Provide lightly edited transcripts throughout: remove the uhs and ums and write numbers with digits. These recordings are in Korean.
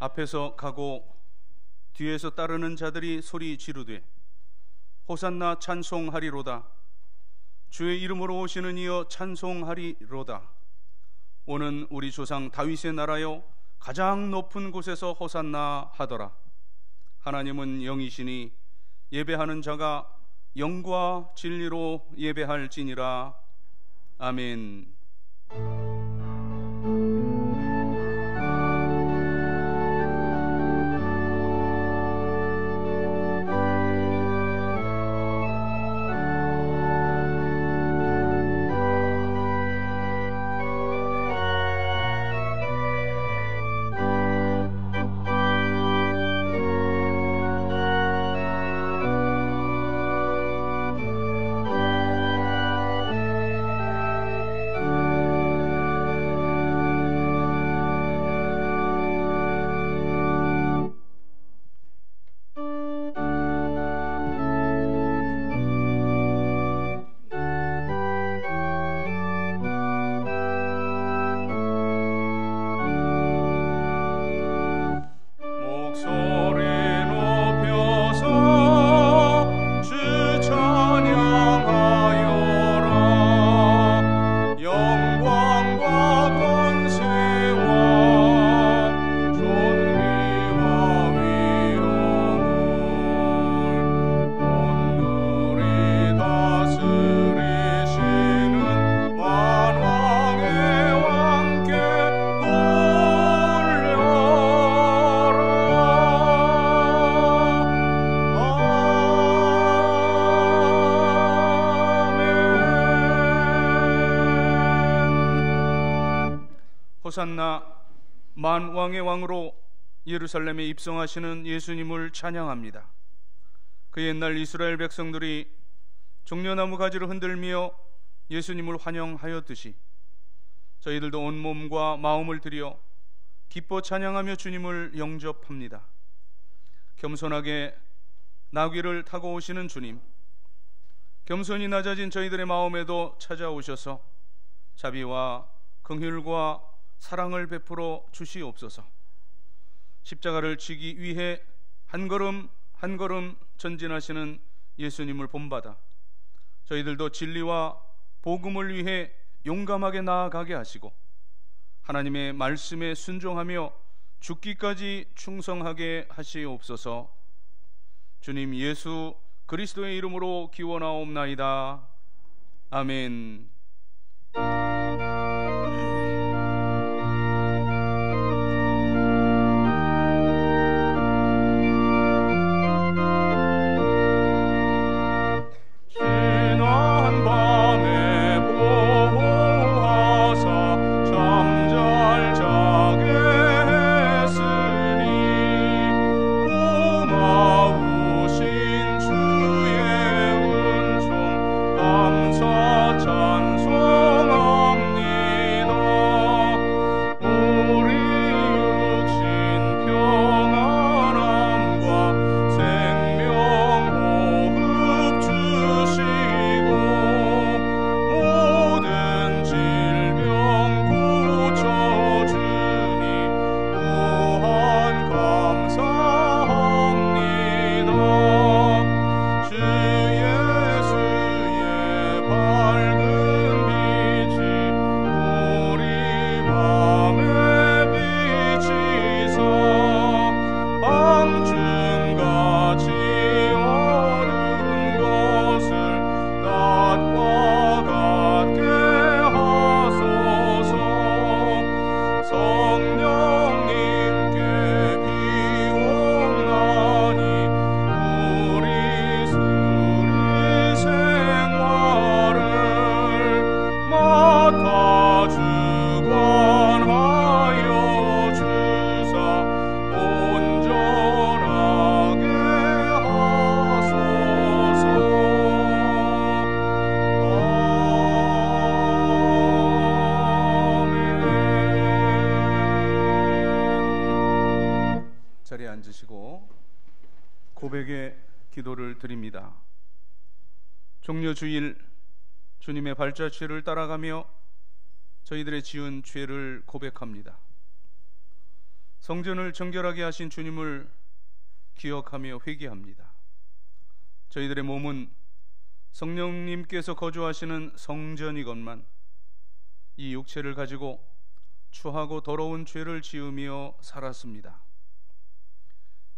앞에서 가고 뒤에서 따르는 자들이 소리 지르되 호산나 찬송하리로다. 주의 이름으로 오시는 이여 찬송하리로다. 오는 우리 조상 다윗의 나라여 가장 높은 곳에서 호산나 하더라. 하나님은 영이시니 예배하는 자가 영과 진리로 예배할지니라. 아멘. 호산나 만왕의 왕으로 예루살렘에 입성하시는 예수님을 찬양합니다. 그 옛날 이스라엘 백성들이 종려나무 가지를 흔들며 예수님을 환영하였듯이 저희들도 온 몸과 마음을 들여 기뻐 찬양하며 주님을 영접합니다. 겸손하게 나귀를 타고 오시는 주님, 겸손히 낮아진 저희들의 마음에도 찾아오셔서 자비와 긍휼과 사랑을 베풀어 주시옵소서. 십자가를 지기 위해 한 걸음 한 걸음 전진하시는 예수님을 본받아 저희들도 진리와 복음을 위해 용감하게 나아가게 하시고 하나님의 말씀에 순종하며 죽기까지 충성하게 하시옵소서. 주님 예수 그리스도의 이름으로 기원하옵나이다. 아멘. 고백의 기도를 드립니다. 종려주일 주님의 발자취를 따라가며 저희들의 지은 죄를 고백합니다. 성전을 정결하게 하신 주님을 기억하며 회개합니다. 저희들의 몸은 성령님께서 거주하시는 성전이건만 이 육체를 가지고 추하고 더러운 죄를 지으며 살았습니다.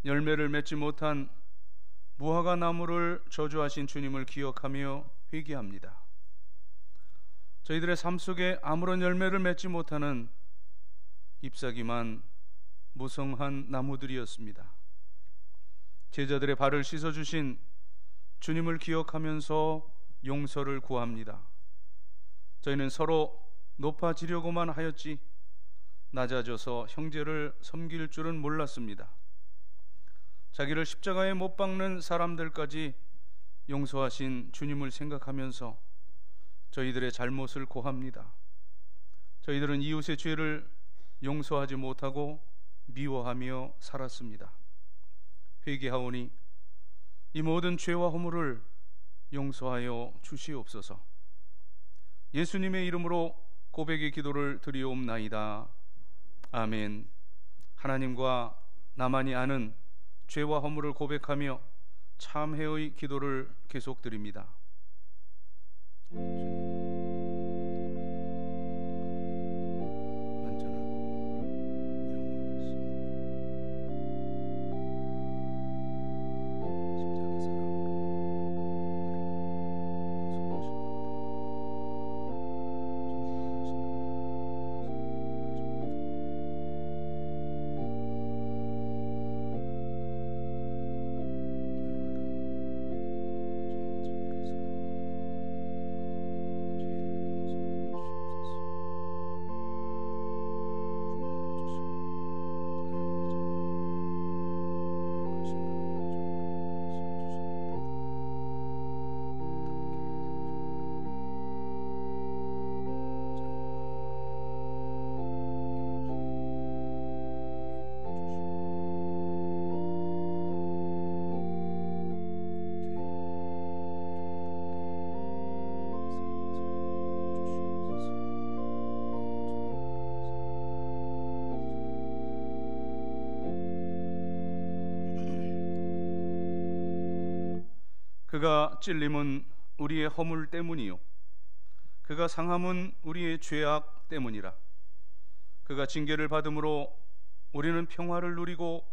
열매를 맺지 못한 무화과 나무를 저주하신 주님을 기억하며 회개합니다. 저희들의 삶 속에 아무런 열매를 맺지 못하는 잎사귀만 무성한 나무들이었습니다. 제자들의 발을 씻어주신 주님을 기억하면서 용서를 구합니다. 저희는 서로 높아지려고만 하였지 낮아져서 형제를 섬길 줄은 몰랐습니다. 자기를 십자가에 못 박는 사람들까지 용서하신 주님을 생각하면서 저희들의 잘못을 고합니다. 저희들은 이웃의 죄를 용서하지 못하고 미워하며 살았습니다. 회개하오니 이 모든 죄와 허물을 용서하여 주시옵소서. 예수님의 이름으로 고백의 기도를 드리옵나이다. 아멘. 하나님과 나만이 아는 죄와 허물을 고백하며 참회의 기도를 계속 드립니다. 그가 찔림은 우리의 허물 때문이요 그가 상함은 우리의 죄악 때문이라. 그가 징계를 받음으로 우리는 평화를 누리고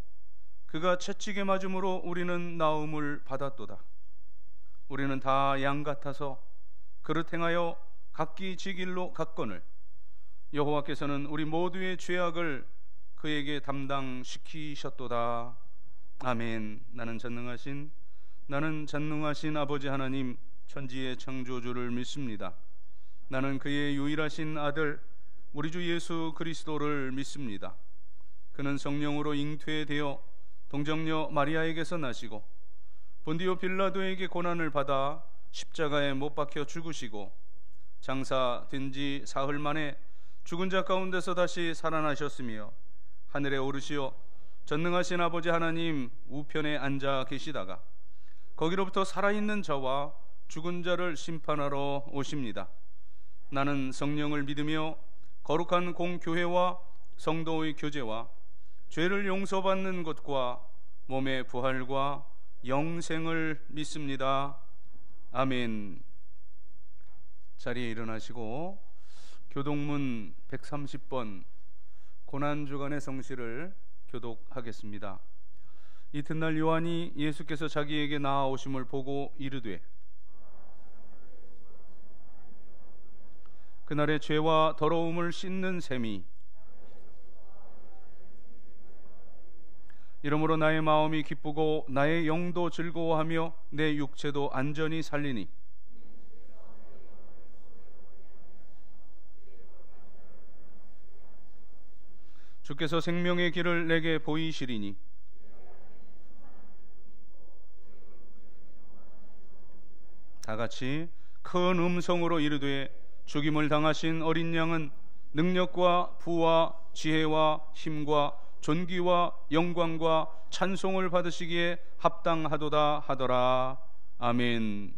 그가 채찍에 맞음으로 우리는 나음을 받았도다. 우리는 다 양 같아서 그릇 행하여 각기 지 길로 갔거늘 여호와께서는 우리 모두의 죄악을 그에게 담당시키셨도다. 아멘. 나는 전능하신 아버지 하나님 천지의 창조주를 믿습니다. 나는 그의 유일하신 아들 우리 주 예수 그리스도를 믿습니다. 그는 성령으로 잉태되어 동정녀 마리아에게서 나시고 본디오 빌라도에게 고난을 받아 십자가에 못 박혀 죽으시고 장사된 지 사흘 만에 죽은 자 가운데서 다시 살아나셨으며 하늘에 오르시어 전능하신 아버지 하나님 우편에 앉아 계시다가 거기로부터 살아있는 자와 죽은 자를 심판하러 오십니다. 나는 성령을 믿으며 거룩한 공교회와 성도의 교제와 죄를 용서받는 것과 몸의 부활과 영생을 믿습니다. 아멘. 자리에 일어나시고 교독문 130번 고난주간의 성시를 교독하겠습니다. 이튿날 요한이 예수께서 자기에게 나아오심을 보고 이르되 그날의 죄와 더러움을 씻는 셈이 이러므로 나의 마음이 기쁘고 나의 영도 즐거워하며 내 육체도 안전히 살리니 주께서 생명의 길을 내게 보이시리니 다같이 큰 음성으로 이르되 죽임을 당하신 어린 양은 능력과 부와 지혜와 힘과 존귀와 영광과 찬송을 받으시기에 합당하도다 하더라. 아멘.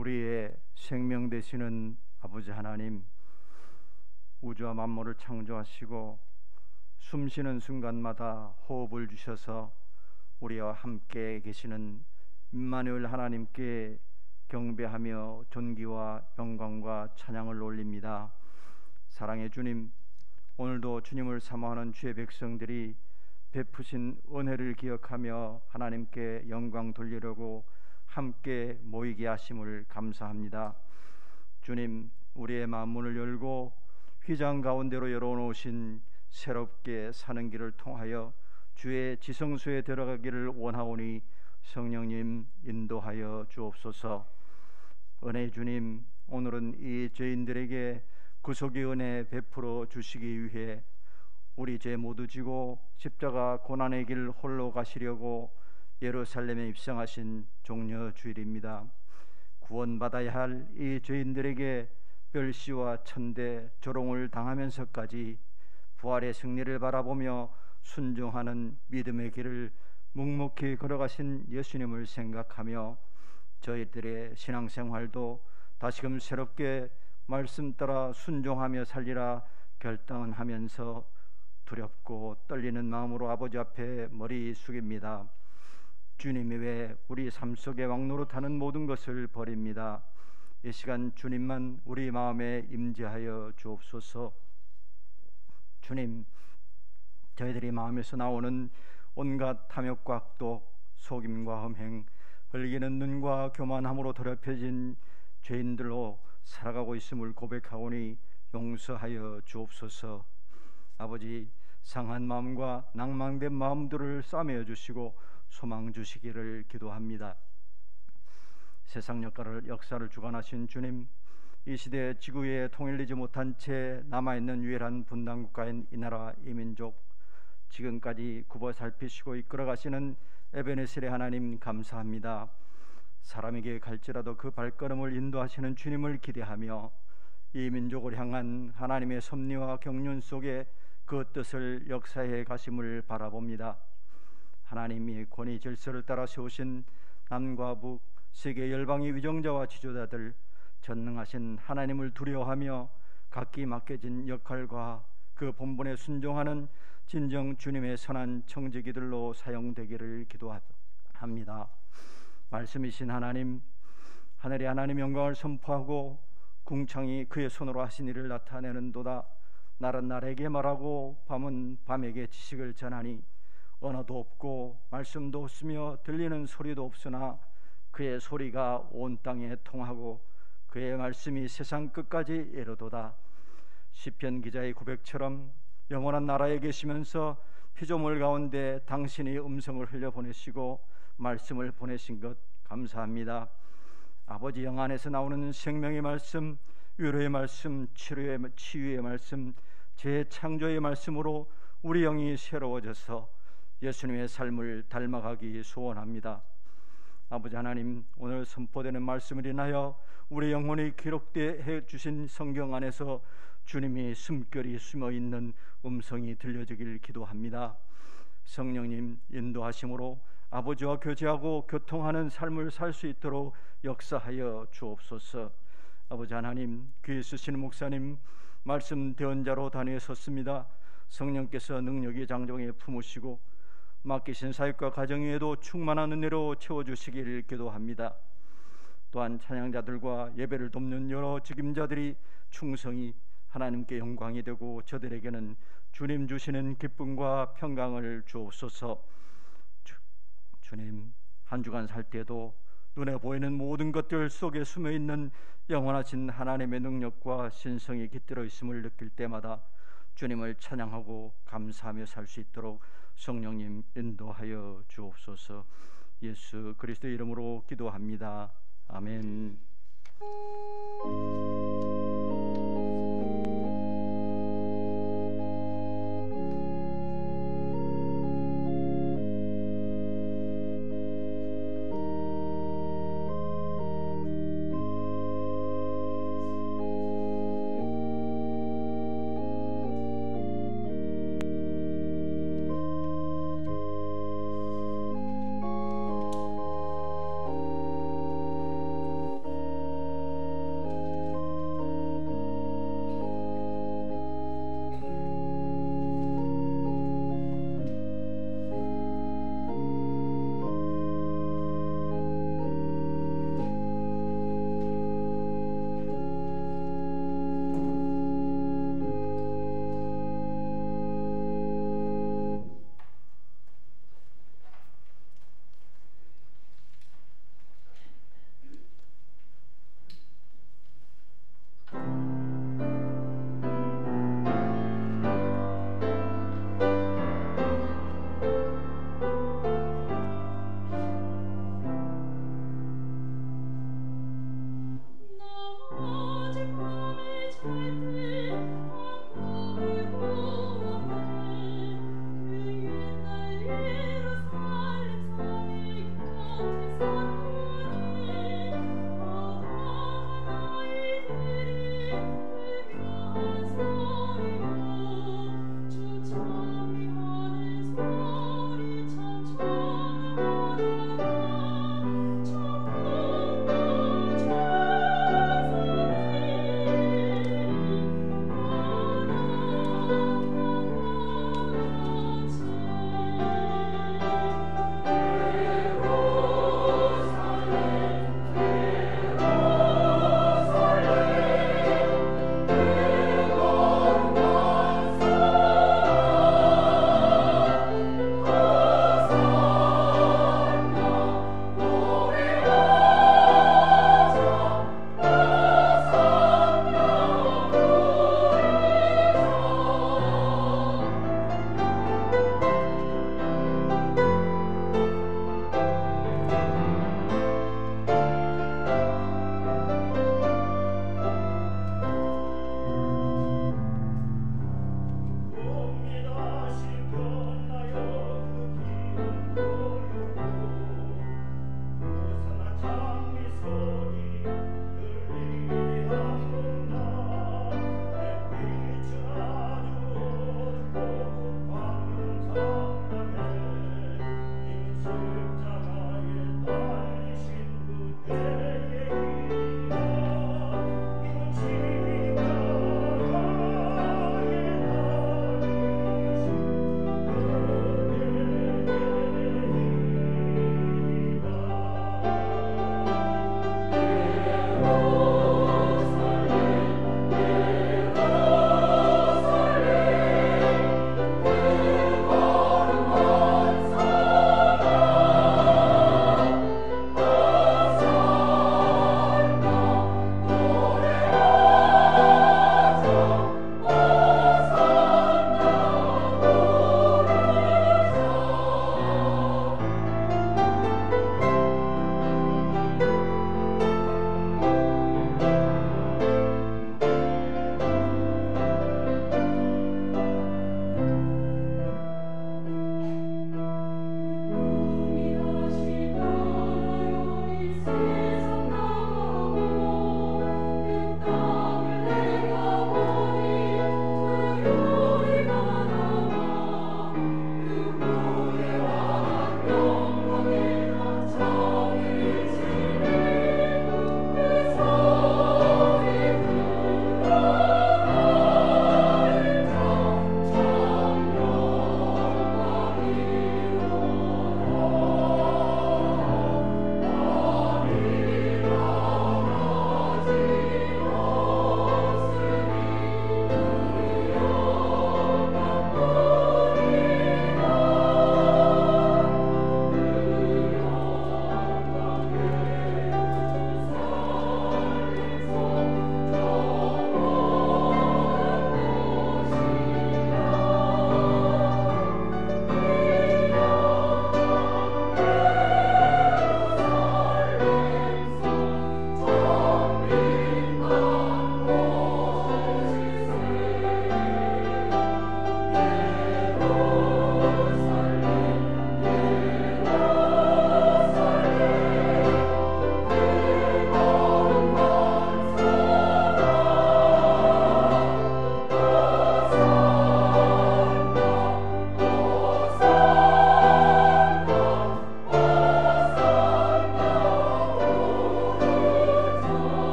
우리의 생명 되시는 아버지 하나님, 우주와 만물을 창조하시고 숨쉬는 순간마다 호흡을 주셔서 우리와 함께 계시는 임마누엘 하나님께 경배하며 존귀와 영광과 찬양을 올립니다. 사랑의 주님, 오늘도 주님을 사모하는 주의 백성들이 베푸신 은혜를 기억하며 하나님께 영광 돌리려고 함께 모이게 하심을 감사합니다. 주님, 우리의 마음 문을 열고 휘장 가운데로 열어놓으신 새롭게 사는 길을 통하여 주의 지성소에 들어가기를 원하오니 성령님 인도하여 주옵소서. 은혜의 주님, 오늘은 이 죄인들에게 구속의 은혜 베풀어 주시기 위해 우리 죄 모두 지고 십자가 고난의 길 홀로 가시려고 예루살렘에 입성하신 종려 주일입니다. 구원받아야 할 이 죄인들에게 멸시와 천대 조롱을 당하면서까지 부활의 승리를 바라보며 순종하는 믿음의 길을 묵묵히 걸어가신 예수님을 생각하며 저희들의 신앙생활도 다시금 새롭게 말씀 따라 순종하며 살리라 결단하면서 두렵고 떨리는 마음으로 아버지 앞에 머리 숙입니다. 주님이 왜 우리 삶 속에 왕노릇하는 모든 것을 버립니다. 이 시간 주님만 우리 마음에 임재하여 주옵소서. 주님, 저희들이 마음에서 나오는 온갖 탐욕과 악독, 속임과 험행, 흘기는 눈과 교만함으로 더럽혀진 죄인들로 살아가고 있음을 고백하오니 용서하여 주옵소서. 아버지, 상한 마음과 낭망된 마음들을 싸매어 주시고 소망 주시기를 기도합니다. 세상 역사를 주관하신 주님, 이 시대 지구에 통일되지 못한 채 남아있는 유일한 분단국가인 이 나라 이 민족, 지금까지 굽어 살피시고 이끌어가시는 에베네셀의 하나님 감사합니다. 사람에게 갈지라도 그 발걸음을 인도하시는 주님을 기대하며 이 민족을 향한 하나님의 섭리와 경륜 속에 그 뜻을 역사해 가심을 바라봅니다. 하나님이 권위 질서를 따라 세우신 남과 북 세계 열방의 위정자와 지도자들, 전능하신 하나님을 두려워하며 각기 맡겨진 역할과 그 본분에 순종하는 진정 주님의 선한 청지기들로 사용되기를 기도합니다. 말씀이신 하나님, 하늘의 하나님 영광을 선포하고 궁창이 그의 손으로 하신 일을 나타내는도다. 날은 날에게 말하고 밤은 밤에게 지식을 전하니 언어도 없고 말씀도 없으며 들리는 소리도 없으나 그의 소리가 온 땅에 통하고 그의 말씀이 세상 끝까지 이르도다. 시편 기자의 고백처럼 영원한 나라에 계시면서 피조물 가운데 당신이 음성을 흘려보내시고 말씀을 보내신 것 감사합니다. 아버지 영 안에서 나오는 생명의 말씀, 위로의 말씀, 치유의 말씀, 재창조의 말씀으로 우리 영이 새로워져서 예수님의 삶을 닮아가기 소원합니다. 아버지 하나님, 오늘 선포되는 말씀을 인하여 우리 영혼이 기록되어 주신 성경 안에서 주님이 숨결이 숨어있는 음성이 들려주길 기도합니다. 성령님 인도하심으로 아버지와 교제하고 교통하는 삶을 살 수 있도록 역사하여 주옵소서. 아버지 하나님, 귀에 쓰시는 목사님 말씀 대언자로 단위에 섰습니다. 성령께서 능력이 장정에 품으시고 맡기신 사역과 가정 위에도 충만한 은혜로 채워주시기를 기도합니다. 또한 찬양자들과 예배를 돕는 여러 직임자들이 충성이 하나님께 영광이 되고 저들에게는 주님 주시는 기쁨과 평강을 주옵소서. 주님, 한 주간 살 때도 눈에 보이는 모든 것들 속에 숨어있는 영원하신 하나님의 능력과 신성이 깃들어 있음을 느낄 때마다 주님을 찬양하고 감사하며 살 수 있도록 성령님 인도하여 주옵소서. 예수 그리스도의 이름으로 기도합니다. 아멘.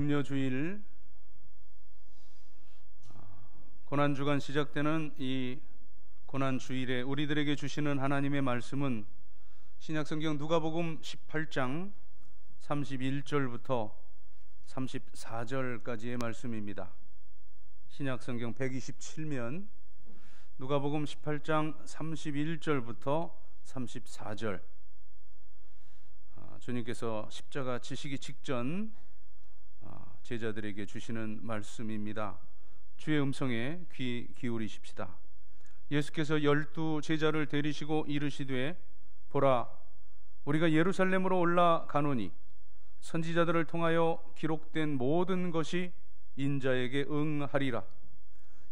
종려주일 고난주간 시작되는 이 고난주일에 우리들에게 주시는 하나님의 말씀은 신약성경 누가복음 18장 31절부터 34절까지의 말씀입니다. 신약성경 127면 누가복음 18장 31절부터 34절, 주님께서 십자가 지시기 직전 제자들에게 주시는 말씀입니다. 주의 음성에 귀 기울이십시다. 예수께서 12 제자를 데리시고 이르시되, 보라, 우리가 예루살렘으로 올라가노니 선지자들을 통하여 기록된 모든 것이 인자에게 응하리라.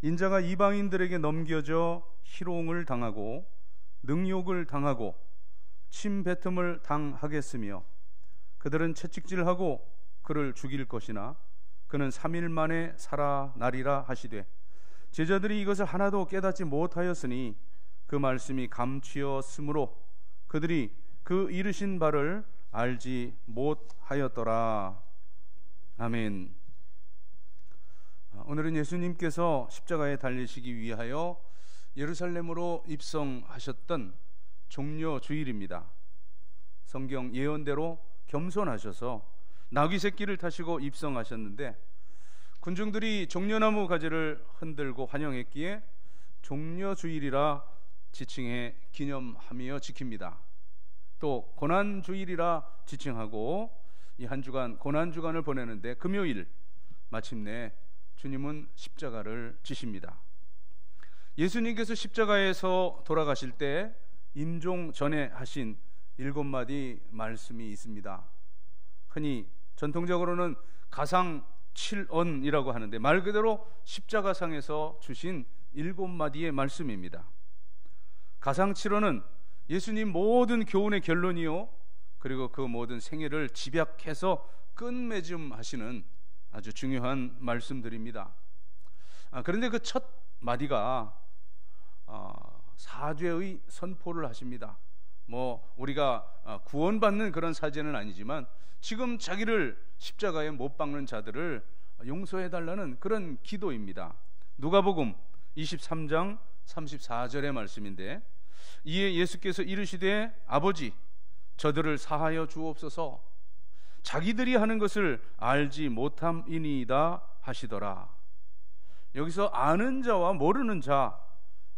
인자가 이방인들에게 넘겨져 희롱을 당하고 능욕을 당하고 침뱉음을 당하겠으며 그들은 채찍질하고 그를 죽일 것이나 그는 3일 만에 살아나리라 하시되, 제자들이 이것을 하나도 깨닫지 못하였으니 그 말씀이 감추었으므로 그들이 그 이르신 바를 알지 못하였더라. 아멘. 오늘은 예수님께서 십자가에 달리시기 위하여 예루살렘으로 입성하셨던 종려주일입니다. 성경 예언대로 겸손하셔서 나귀 새끼를 타시고 입성하셨는데, 군중들이 종려나무 가지를 흔들고 환영했기에 종려주일이라 지칭해 기념하며 지킵니다. 또 고난주일이라 지칭하고 이 한 주간 고난주간을 보내는데 금요일 마침내 주님은 십자가를 지십니다. 예수님께서 십자가에서 돌아가실 때 임종 전에 하신 7마디 말씀이 있습니다. 흔히 전통적으로는 가상 7언이라고 하는데 말 그대로 십자가상에서 주신 7마디의 말씀입니다. 가상 7언은 예수님 모든 교훈의 결론이요, 그리고 그 모든 생애를 집약해서 끝맺음하시는 아주 중요한 말씀들입니다. 그런데 그 첫 마디가 사죄의 선포를 하십니다. 우리가 구원받는 그런 사죄는 아니지만 지금 자기를 십자가에 못 박는 자들을 용서해달라는 그런 기도입니다. 누가복음 23장 34절의 말씀인데, 이에 예수께서 이르시되, 아버지, 저들을 사하여 주옵소서, 자기들이 하는 것을 알지 못함이니이다 하시더라. 여기서 아는 자와 모르는 자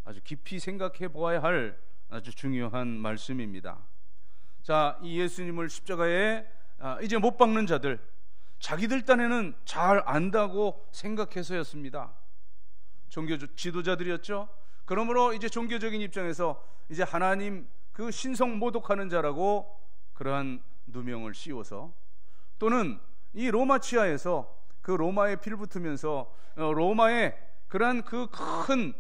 아주 깊이 생각해 보아야 할 아주 중요한 말씀입니다. 자, 이 예수님을 십자가에 이제 못 박는 자들, 자기들 딴에는 잘 안다고 생각해서였습니다. 종교 지도자들이었죠. 그러므로 이제 종교적인 입장에서 이제 하나님 그 신성 모독하는 자라고 그러한 누명을 씌워서, 또는 이 로마 치하에서 그 로마에 필붙으면서 로마의 그러한 그 큰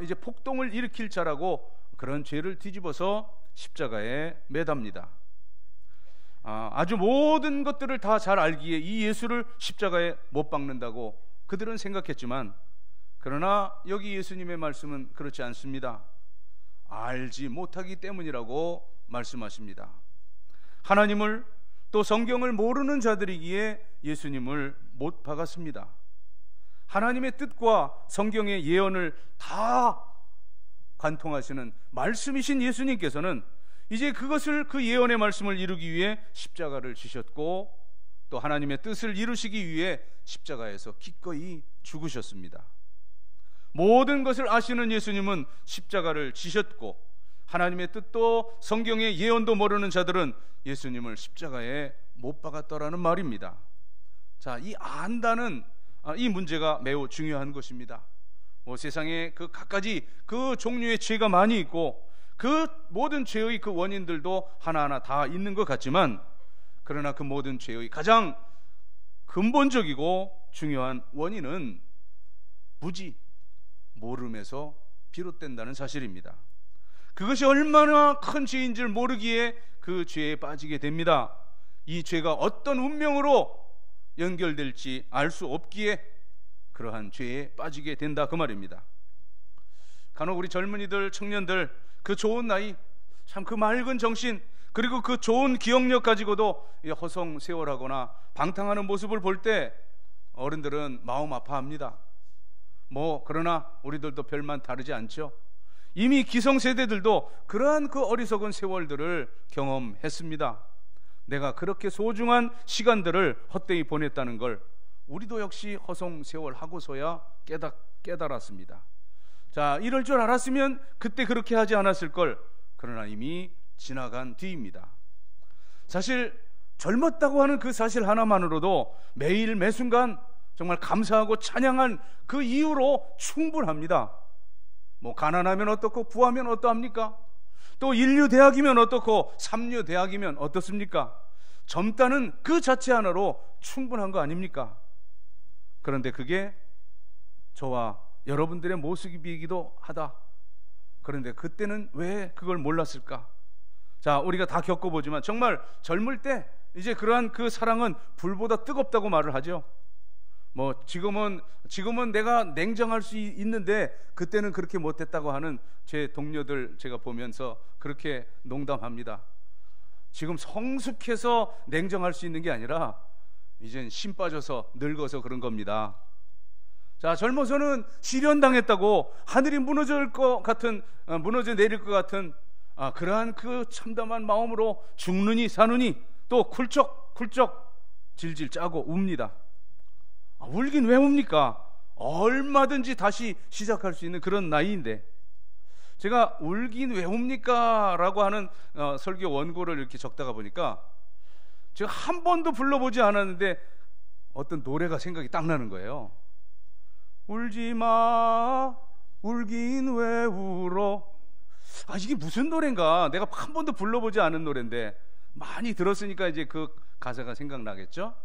이제 폭동을 일으킬 자라고 그런 죄를 뒤집어서 십자가에 매답니다. 아주 모든 것들을 다 잘 알기에 이 예수를 십자가에 못 박는다고 그들은 생각했지만, 그러나 여기 예수님의 말씀은 그렇지 않습니다. 알지 못하기 때문이라고 말씀하십니다. 하나님을 또 성경을 모르는 자들이기에 예수님을 못 박았습니다. 하나님의 뜻과 성경의 예언을 다 관통하시는 말씀이신 예수님께서는 이제 그것을, 그 예언의 말씀을 이루기 위해 십자가를 지셨고, 또 하나님의 뜻을 이루시기 위해 십자가에서 기꺼이 죽으셨습니다. 모든 것을 아시는 예수님은 십자가를 지셨고, 하나님의 뜻도 성경의 예언도 모르는 자들은 예수님을 십자가에 못 박았더라는 말입니다. 자, 이 안다는 이 문제가 매우 중요한 것입니다. 세상에 그 갖가지 그 종류의 죄가 많이 있고 그 모든 죄의 그 원인들도 하나하나 다 있는 것 같지만, 그러나 그 모든 죄의 가장 근본적이고 중요한 원인은 무지, 모름에서 비롯된다는 사실입니다. 그것이 얼마나 큰 죄인 줄 모르기에 그 죄에 빠지게 됩니다. 이 죄가 어떤 운명으로 연결될지 알 수 없기에 그러한 죄에 빠지게 된다, 그 말입니다. 간혹 우리 젊은이들, 청년들 그 좋은 나이, 참 그 맑은 정신, 그리고 그 좋은 기억력 가지고도 허송세월하거나 방탕하는 모습을 볼 때 어른들은 마음 아파합니다. 그러나 우리들도 별만 다르지 않죠. 이미 기성세대들도 그러한 그 어리석은 세월들을 경험했습니다. 내가 그렇게 소중한 시간들을 헛되이 보냈다는 걸 우리도 역시 허송세월 하고서야 깨달았습니다. 자, 이럴 줄 알았으면 그때 그렇게 하지 않았을 걸. 그러나 이미 지나간 뒤입니다. 사실 젊었다고 하는 그 사실 하나만으로도 매일 매순간 정말 감사하고 찬양한 그 이유로 충분합니다. 가난하면 어떻고 부하면 어떠합니까? 또 인류대학이면 어떻고 삼류대학이면 어떻습니까? 젊다는 그 자체 하나로 충분한 거 아닙니까? 그런데 그게 저와 여러분들의 모습이기도 하다. 그런데 그때는 왜 그걸 몰랐을까? 자, 우리가 다 겪어보지만 정말 젊을 때 이제 그러한 그 사랑은 불보다 뜨겁다고 말을 하죠. 지금은 내가 냉정할 수 있는데 그때는 그렇게 못했다고 하는 제 동료들 제가 보면서 그렇게 농담합니다. 지금 성숙해서 냉정할 수 있는 게 아니라 이젠 심 빠져서 늙어서 그런 겁니다. 자, 젊어서는 시련당했다고 하늘이 무너져 내릴 것 같은 그러한 그 참담한 마음으로 죽느니 사느니 또 쿨쩍쿨쩍 질질 짜고 웁니다. 울긴 왜 웁니까? 얼마든지 다시 시작할 수 있는 그런 나이인데, 제가 울긴 왜 웁니까? 라고 하는 설교 원고를 이렇게 적다가 보니까 제가 한 번도 불러보지 않았는데 어떤 노래가 생각이 딱 나는 거예요. 울지마 울긴 왜 울어. 이게 무슨 노래인가? 내가 한 번도 불러보지 않은 노래인데 많이 들었으니까 이제 그 가사가 생각나겠죠?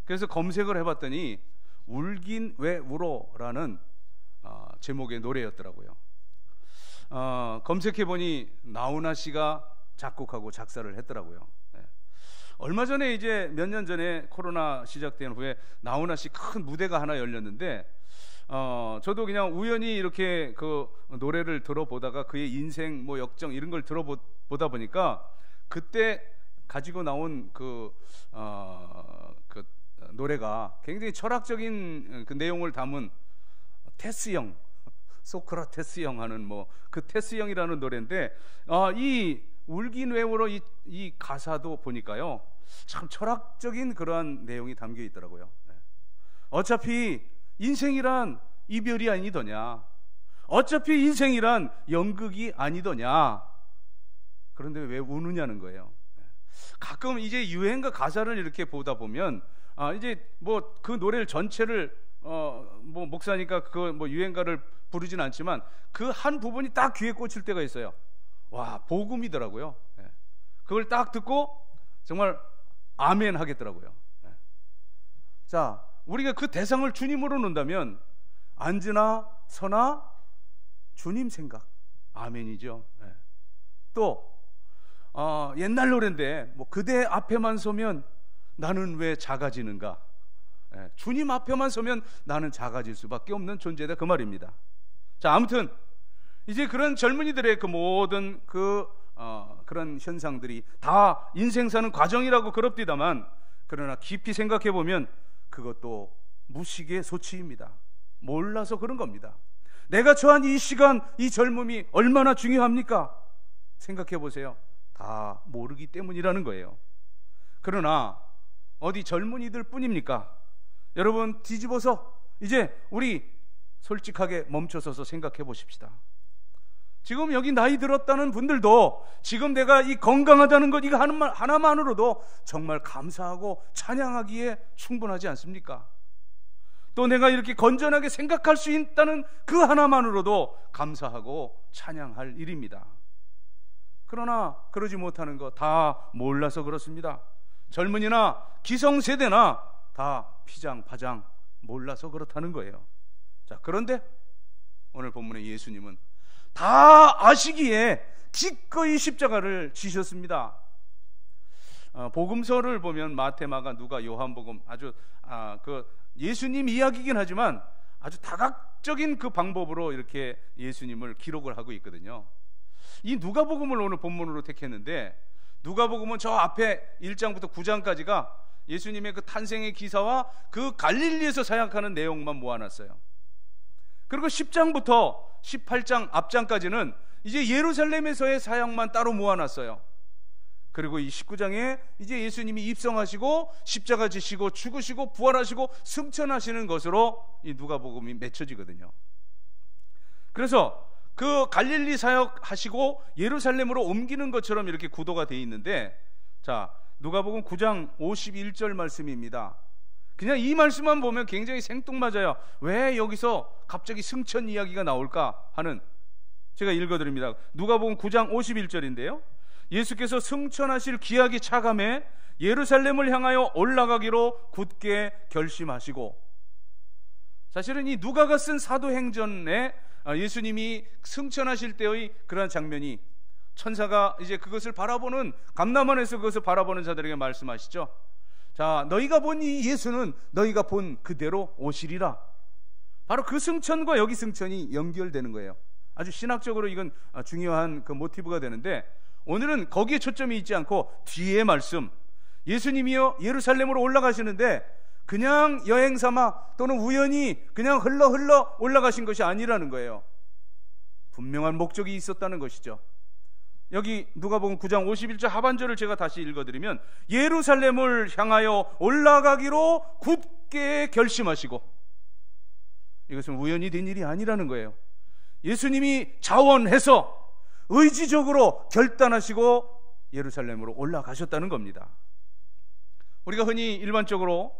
그래서 검색을 해봤더니 울긴 왜 울어라는 제목의 노래였더라고요. 검색해보니 나훈아 씨가 작곡하고 작사를 했더라고요. 얼마 전에 이제 몇 년 전에 코로나 시작된 후에 나훈아 씨 큰 무대가 하나 열렸는데 저도 그냥 우연히 이렇게 그 노래를 들어보다가 그의 인생 역정 이런 걸 들어보다 보니까 그때 가지고 나온 그 노래가 굉장히 철학적인 그 내용을 담은 테스형, 소크라테스형 하는 그 테스형이라는 노래인데 이 울긴 왜 울어 이 가사도 보니까요 참 철학적인 그러한 내용이 담겨 있더라고요. 어차피 인생이란 이별이 아니더냐, 어차피 인생이란 연극이 아니더냐, 그런데 왜 우느냐는 거예요. 가끔 이제 유행가 가사를 이렇게 보다 보면 이제 그 노래를 전체를 목사니까 그 유행가를 부르진 않지만 그 한 부분이 딱 귀에 꽂힐 때가 있어요. 와, 복음이더라고요. 그걸 딱 듣고 정말 아멘 하겠더라고요. 자, 우리가 그 대상을 주님으로 놓는다면 앉으나 서나 주님 생각, 아멘이죠. 또 옛날 노래인데 그대 앞에만 서면 나는 왜 작아지는가? 주님 앞에만 서면 나는 작아질 수밖에 없는 존재다, 그 말입니다. 자, 아무튼 이제 그런 젊은이들의 그 모든 그런 현상들이 다 인생 사는 과정이라고 그럽디다만, 그러나 깊이 생각해 보면 그것도 무식의 소치입니다. 몰라서 그런 겁니다. 내가 처한 이 시간, 이 젊음이 얼마나 중요합니까? 생각해 보세요. 다 모르기 때문이라는 거예요. 그러나 어디 젊은이들 뿐입니까? 여러분, 뒤집어서 이제 우리 솔직하게 멈춰서서 생각해 보십시다. 지금 여기 나이 들었다는 분들도 지금 내가 이 건강하다는 것, 이거 하나만으로도 정말 감사하고 찬양하기에 충분하지 않습니까? 또 내가 이렇게 건전하게 생각할 수 있다는 그 하나만으로도 감사하고 찬양할 일입니다. 그러나 그러지 못하는 거 다 몰라서 그렇습니다. 젊은이나 기성세대나 다 피장파장 몰라서 그렇다는 거예요. 자, 그런데 오늘 본문의 예수님은 다 아시기에 기꺼이 십자가를 지셨습니다. 복음서를 보면 마태, 마가, 누가, 요한복음 아주 그 예수님 이야기이긴 하지만 아주 다각적인 그 방법으로 이렇게 예수님을 기록을 하고 있거든요. 이 누가복음을 오늘 본문으로 택했는데, 누가복음은 저 앞에 1장부터 9장까지가 예수님의 그 탄생의 기사와 그 갈릴리에서 사역하는 내용만 모아놨어요. 그리고 10장부터 18장 앞장까지는 이제 예루살렘에서의 사역만 따로 모아놨어요. 그리고 이 19장에 이제 예수님이 입성하시고 십자가 지시고 죽으시고 부활하시고 승천하시는 것으로 이 누가복음이 맺혀지거든요. 그래서 그 갈릴리 사역하시고 예루살렘으로 옮기는 것처럼 이렇게 구도가 되어 있는데, 자, 누가복음 9장 51절 말씀입니다. 그냥 이 말씀만 보면 굉장히 생뚱맞아요. 왜 여기서 갑자기 승천 이야기가 나올까 하는, 제가 읽어드립니다. 누가복음 9장 51절인데요 예수께서 승천하실 기약이 차감해 예루살렘을 향하여 올라가기로 굳게 결심하시고, 사실은 이 누가가 쓴 사도행전에 예수님이 승천하실 때의 그러한 장면이 천사가 이제 그것을 바라보는, 감람원에서 그것을 바라보는 자들에게 말씀하시죠. 자, 너희가 본 이 예수는 너희가 본 그대로 오시리라. 바로 그 승천과 여기 승천이 연결되는 거예요. 아주 신학적으로 이건 중요한 그 모티브가 되는데, 오늘은 거기에 초점이 있지 않고 뒤에 말씀, 예수님이요 예루살렘으로 올라가시는데 그냥 여행 삼아 또는 우연히 그냥 흘러 올라가신 것이 아니라는 거예요. 분명한 목적이 있었다는 것이죠. 여기 누가복음 9장 51절 하반절을 제가 다시 읽어드리면, 예루살렘을 향하여 올라가기로 굳게 결심하시고, 이것은 우연히 된 일이 아니라는 거예요. 예수님이 자원해서 의지적으로 결단하시고 예루살렘으로 올라가셨다는 겁니다. 우리가 흔히 일반적으로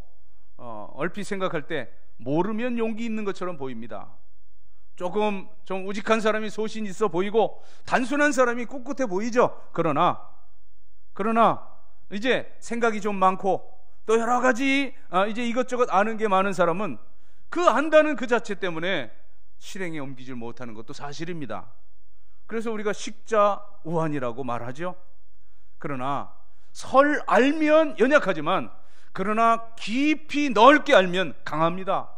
얼핏 생각할 때 모르면 용기 있는 것처럼 보입니다. 조금 좀 우직한 사람이 소신 있어 보이고 단순한 사람이 꿋꿋해 보이죠. 그러나 이제 생각이 좀 많고 또 여러 가지 이제 이것저것 아는 게 많은 사람은 그 안다는 그 자체 때문에 실행에 옮기질 못하는 것도 사실입니다. 그래서 우리가 식자우환이라고 말하죠. 그러나 설 알면 연약하지만 그러나 깊이 넓게 알면 강합니다.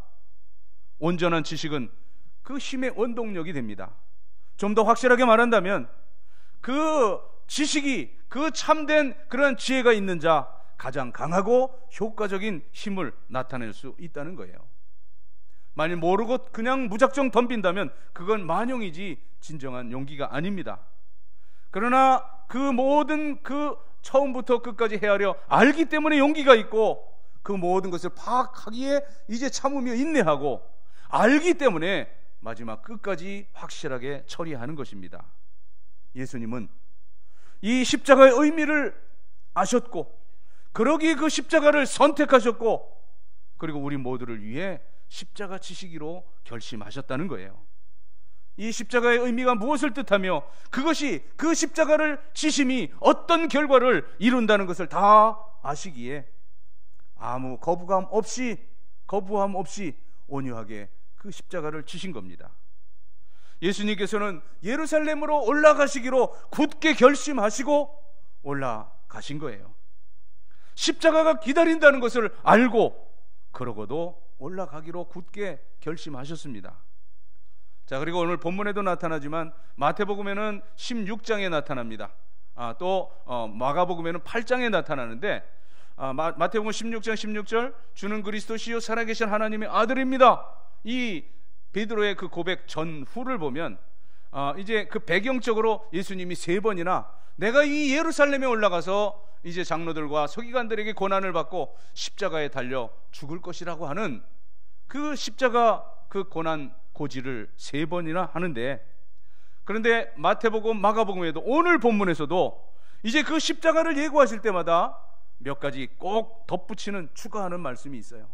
온전한 지식은 그 힘의 원동력이 됩니다. 좀 더 확실하게 말한다면 그 지식이, 그 참된 그런 지혜가 있는 자, 가장 강하고 효과적인 힘을 나타낼 수 있다는 거예요. 만일 모르고 그냥 무작정 덤빈다면 그건 만용이지 진정한 용기가 아닙니다. 그러나 그 모든 그 처음부터 끝까지 헤아려 알기 때문에 용기가 있고, 그 모든 것을 파악하기에 이제 참으며 인내하고, 알기 때문에 마지막 끝까지 확실하게 처리하는 것입니다. 예수님은 이 십자가의 의미를 아셨고, 그러기에 그 십자가를 선택하셨고, 그리고 우리 모두를 위해 십자가 지시기로 결심하셨다는 거예요. 이 십자가의 의미가 무엇을 뜻하며 그것이, 그 십자가를 지심이 어떤 결과를 이룬다는 것을 다 아시기에 아무 거부함 없이 온유하게 그 십자가를 지신 겁니다. 예수님께서는 예루살렘으로 올라가시기로 굳게 결심하시고 올라가신 거예요. 십자가가 기다린다는 것을 알고 그러고도 올라가기로 굳게 결심하셨습니다. 자, 그리고 오늘 본문에도 나타나지만 마태복음에는 16장에 나타납니다. 또 마가복음에는 8장에 나타나는데, 마태복음 16장 16절, 주는 그리스도시요 살아계신 하나님의 아들입니다. 이 베드로의 그 고백 전후를 보면 이제 그 배경적으로 예수님이 3번이나 내가 이 예루살렘에 올라가서 이제 장로들과 서기관들에게 고난을 받고 십자가에 달려 죽을 것이라고 하는 그 십자가 그 고난 고지를 3번이나 하는데, 그런데 마태복음 마가복음에도 오늘 본문에서도 이제 그 십자가를 예고하실 때마다 몇 가지 꼭 덧붙이는, 추가하는 말씀이 있어요.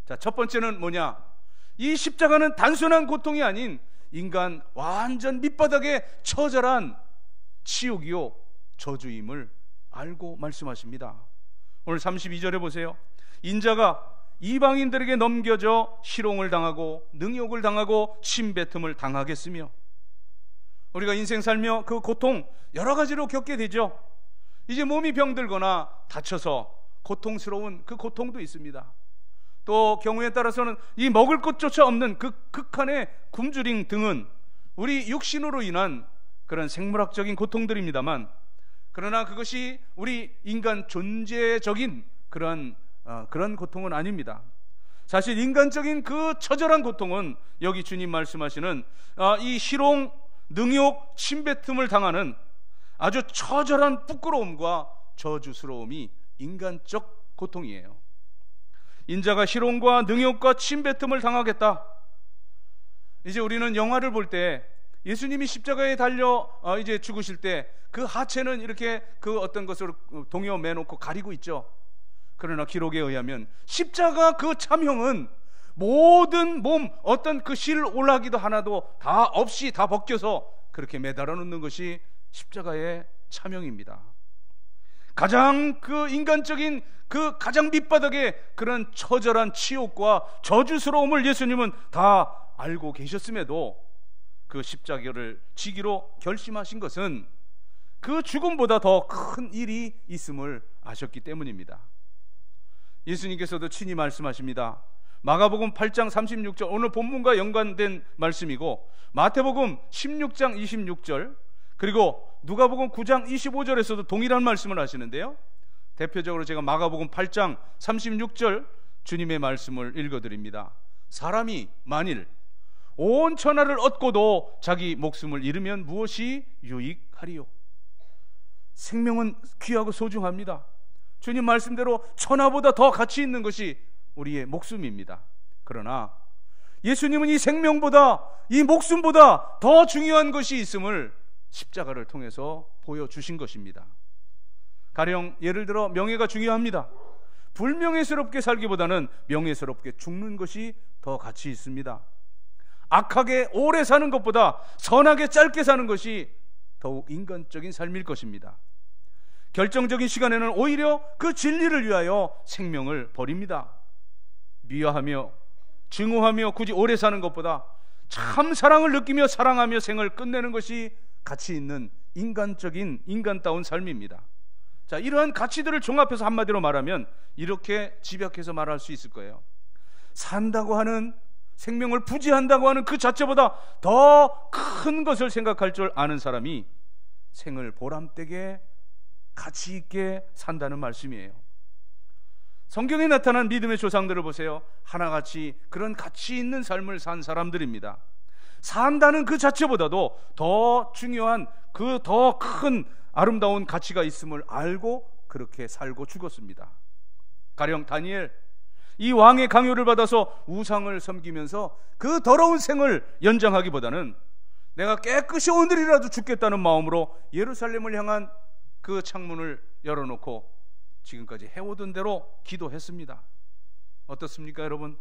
자, 첫 번째는 뭐냐? 이 십자가는 단순한 고통이 아닌 인간 완전 밑바닥에 처절한 치욕이요 저주임을 알고 말씀하십니다. 오늘 32절에 보세요. 인자가 이방인들에게 넘겨져 희롱을 당하고 능욕을 당하고 침뱉음을 당하겠으며, 우리가 인생 살며 그 고통 여러 가지로 겪게 되죠. 이제 몸이 병들거나 다쳐서 고통스러운 그 고통도 있습니다. 또 경우에 따라서는 이 먹을 것조차 없는 그 극한의 굶주림 등은 우리 육신으로 인한 그런 생물학적인 고통들입니다만, 그러나 그것이 우리 인간 존재적인 그런 고통은 아닙니다. 사실 인간적인 그 처절한 고통은 여기 주님 말씀하시는 이 희롱, 능욕, 침뱉음을 당하는 아주 처절한 부끄러움과 저주스러움이 인간적 고통이에요. 인자가 희롱과 능욕과 침뱉음을 당하겠다. 이제 우리는 영화를 볼 때 예수님이 십자가에 달려 이제 죽으실 때 그 하체는 이렇게 그 어떤 것으로 동여 매놓고 가리고 있죠. 그러나 기록에 의하면 십자가 그 참형은 모든 몸 어떤 그 실올라기도 하나도 다 없이 다 벗겨서 그렇게 매달아 놓는 것이 십자가의 참형입니다. 가장 그 인간적인 그 가장 밑바닥의 그런 처절한 치욕과 저주스러움을 예수님은 다 알고 계셨음에도 그 십자가를 지기로 결심하신 것은 그 죽음보다 더 큰 일이 있음을 아셨기 때문입니다. 예수님께서도 친히 말씀하십니다. 마가복음 8장 36절, 오늘 본문과 연관된 말씀이고, 마태복음 16장 26절, 그리고 누가복음 9장 25절에서도 동일한 말씀을 하시는데요. 대표적으로 제가 마가복음 8장 36절 주님의 말씀을 읽어드립니다. 사람이 만일 온 천하를 얻고도 자기 목숨을 잃으면 무엇이 유익하리요? 생명은 귀하고 소중합니다. 주님 말씀대로 천하보다 더 가치 있는 것이 우리의 목숨입니다. 그러나 예수님은 이 생명보다, 이 목숨보다 더 중요한 것이 있음을 십자가를 통해서 보여주신 것입니다. 가령 예를 들어 명예가 중요합니다. 불명예스럽게 살기보다는 명예스럽게 죽는 것이 더 가치 있습니다. 악하게 오래 사는 것보다 선하게 짧게 사는 것이 더욱 인간적인 삶일 것입니다. 결정적인 시간에는 오히려 그 진리를 위하여 생명을 버립니다. 미워하며 증오하며 굳이 오래 사는 것보다 참 사랑을 느끼며 사랑하며 생을 끝내는 것이 가치 있는 인간적인, 인간다운 삶입니다. 자, 이러한 가치들을 종합해서 한마디로 말하면 이렇게 집약해서 말할 수 있을 거예요. 산다고 하는, 생명을 부지한다고 하는 그 자체보다 더 큰 것을 생각할 줄 아는 사람이 생을 보람되게 가치 있게 산다는 말씀이에요. 성경에 나타난 믿음의 조상들을 보세요. 하나같이 그런 가치 있는 삶을 산 사람들입니다. 산다는 그 자체보다도 더 중요한, 그 더 큰 아름다운 가치가 있음을 알고 그렇게 살고 죽었습니다. 가령 다니엘, 이 왕의 강요를 받아서 우상을 섬기면서 그 더러운 생을 연장하기보다는 내가 깨끗이 오늘이라도 죽겠다는 마음으로 예루살렘을 향한 그 창문을 열어놓고 지금까지 해오던 대로 기도했습니다. 어떻습니까, 여러분?